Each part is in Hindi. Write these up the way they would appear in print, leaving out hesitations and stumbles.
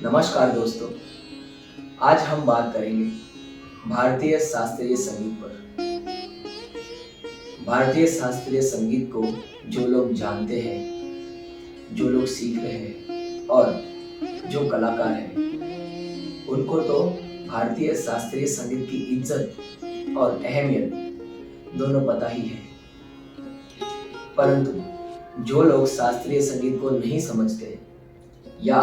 नमस्कार दोस्तों। आज हम बात करेंगे भारतीय शास्त्रीय संगीत पर। भारतीय शास्त्रीय संगीत को जो लोग जानते हैं, जो लोग सीख रहे हैं और जो कलाकार हैं, उनको तो भारतीय शास्त्रीय संगीत की इज्जत और अहमियत दोनों पता ही है। परंतु जो लोग शास्त्रीय संगीत को नहीं समझते या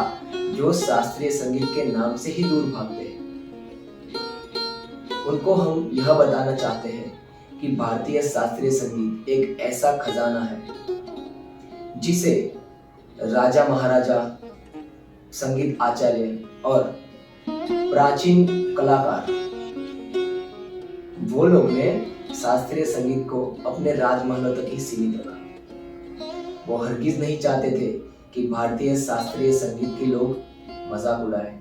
जो शास्त्रीय संगीत के नाम से ही दूर भागते हैं, उनको हम यह बताना चाहते हैं कि भारतीय शास्त्रीय संगीत एक ऐसा खजाना है जिसे राजा महाराजा, संगीत आचार्य और प्राचीन कलाकार, वो लोग ने शास्त्रीय संगीत को अपने राजमहलों तक ही सीमित रखा। वो हरगिज नहीं चाहते थे कि भारतीय शास्त्रीय संगीत के लोग मजाक उड़ाए,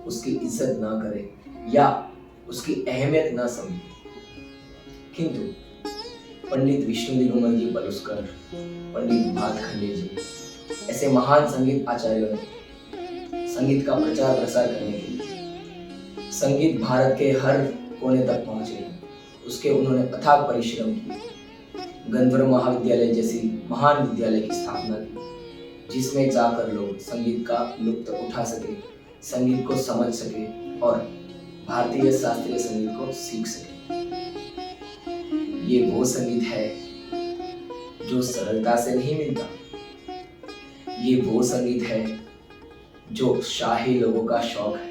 उसकी इज्जत ना करें या उसकी अहमियत ना समझें। किंतु पंडित विष्णु दिगंबर जी पलुस्कर, पंडित भातखंडे जी, ऐसे महान संगीत आचार्यों ने संगीत का प्रचार प्रसार करने के लिए संगीत भारत के हर कोने तक पहुंचे, उसके उन्होंने अथाग परिश्रम किए। गंधर्व महाविद्यालय जैसी महान विद्यालय की स्थापना की, जिसमें जाकर लोग संगीत का लुत्फ उठा सके, संगीत को समझ सके और भारतीय शास्त्रीय संगीत को सीख सके। ये वो संगीत है जो सरलता से नहीं मिलता। ये वो संगीत है जो शाही लोगों का शौक है।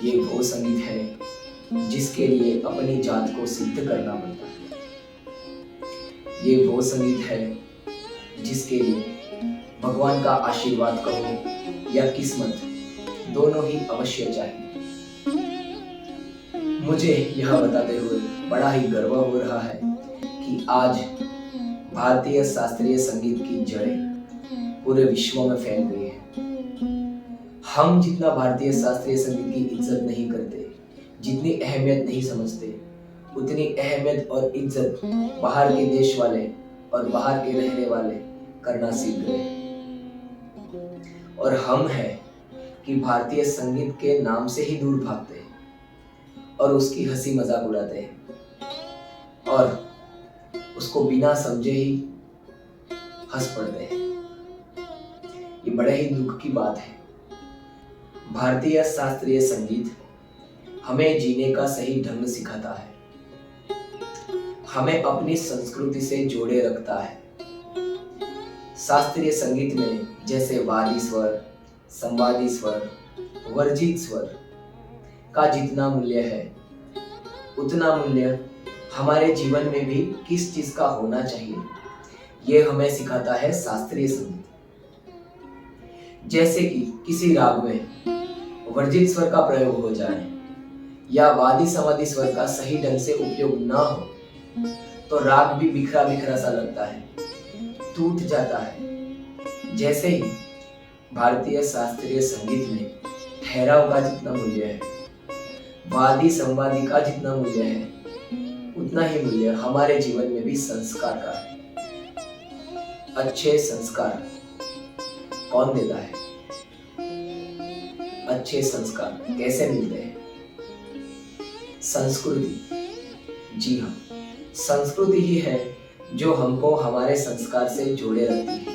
ये वो संगीत है जिसके लिए अपनी जात को सिद्ध करना पड़ता है। ये वो संगीत है जिसके लिए भगवान का आशीर्वाद कहो या किस्मत, दोनों ही अवश्य चाहिए। मुझे यह बताते हुए बड़ा ही गर्व हो रहा है कि आज भारतीय शास्त्रीय संगीत की जड़ें पूरे विश्व में फैल गई है। हम जितना भारतीय शास्त्रीय संगीत की इज्जत नहीं करते, जितनी अहमियत नहीं समझते, उतनी अहमियत और इज्जत बाहर के देश वाले और बाहर के रहने वाले करना सीख गए। और हम हैं कि भारतीय संगीत के नाम से ही दूर भागते हैं और उसकी हंसी मजाक उड़ाते हैं और उसको बिना समझे ही हंस पड़ते हैं। ये बड़े ही दुख की बात है। भारतीय शास्त्रीय संगीत हमें जीने का सही ढंग सिखाता है, हमें अपनी संस्कृति से जोड़े रखता है। शास्त्रीय संगीत में जैसे वादी स्वर, संवादी स्वर, वर्जित स्वर का जितना मूल्य है, उतना मूल्य हमारे जीवन में भी किस चीज का होना चाहिए, ये हमें सिखाता है शास्त्रीय संगीत। जैसे कि किसी राग में वर्जित स्वर का प्रयोग हो जाए या वादी संवादी स्वर का सही ढंग से उपयोग ना हो तो राग भी बिखरा बिखरा सा लगता है, टूट जाता है। जैसे ही भारतीय शास्त्रीय संगीत में ठहराव का जितना मूल्य है, वादी संवादी का जितना मूल्य है, उतना ही मूल्य हमारे जीवन में भी संस्कार का है। अच्छे संस्कार कौन देता है? अच्छे संस्कार कैसे मिलते हैं? संस्कृति। जी हाँ, संस्कृति ही है जो हमको हमारे संस्कार से जोड़े रखती है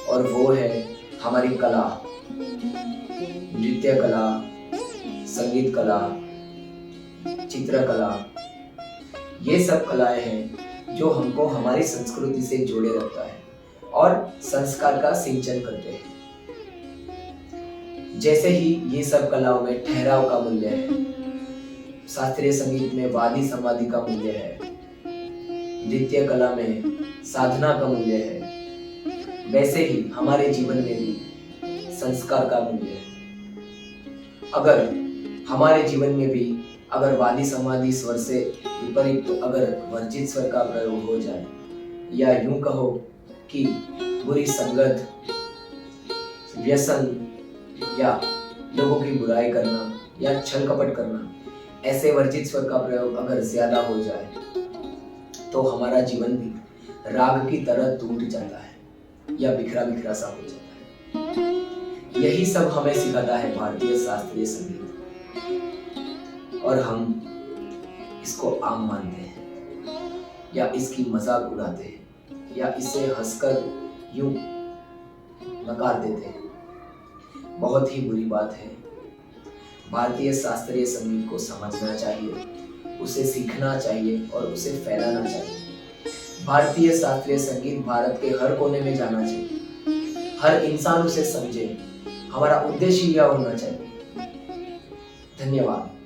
और वो है हमारी कला, नृत्य कला, संगीत कला, चित्रकला। ये सब कलाएं हैं जो हमको हमारी संस्कृति से जोड़े रखता है और संस्कार का सिंचन करते हैं। जैसे ही ये सब कलाओं में ठहराव का मूल्य है, शास्त्रीय संगीत में वादी संवादी का मूल्य है, नृत्य कला में साधना का मूल्य है, वैसे ही हमारे जीवन में भी संस्कार का मूल्य है। अगर हमारे जीवन में भी अगर वादी संवादी स्वर से विपरीत तो अगर वर्जित स्वर का प्रयोग हो जाए या यूं कहो कि बुरी संगत, व्यसन या लोगों की बुराई करना या छल कपट करना, ऐसे वर्जित स्वर का प्रयोग अगर ज्यादा हो जाए तो हमारा जीवन भी राग की तरह टूट जाता है या बिखरा बिखरा सा हो जाता है। यही सब हमें सिखाता है भारतीय शास्त्रीय संगीत, और हम इसको आम मानते हैं या इसकी मजाक उड़ाते हैं या इसे हंसकर यूं नकार देते हैं। बहुत ही बुरी बात है। भारतीय शास्त्रीय संगीत को समझना चाहिए, उसे सीखना चाहिए और उसे फैलाना चाहिए। भारतीय शास्त्रीय संगीत भारत के हर कोने में जाना चाहिए, हर इंसान उसे समझे। हमारा उद्देश्य यह होना चाहिए। धन्यवाद।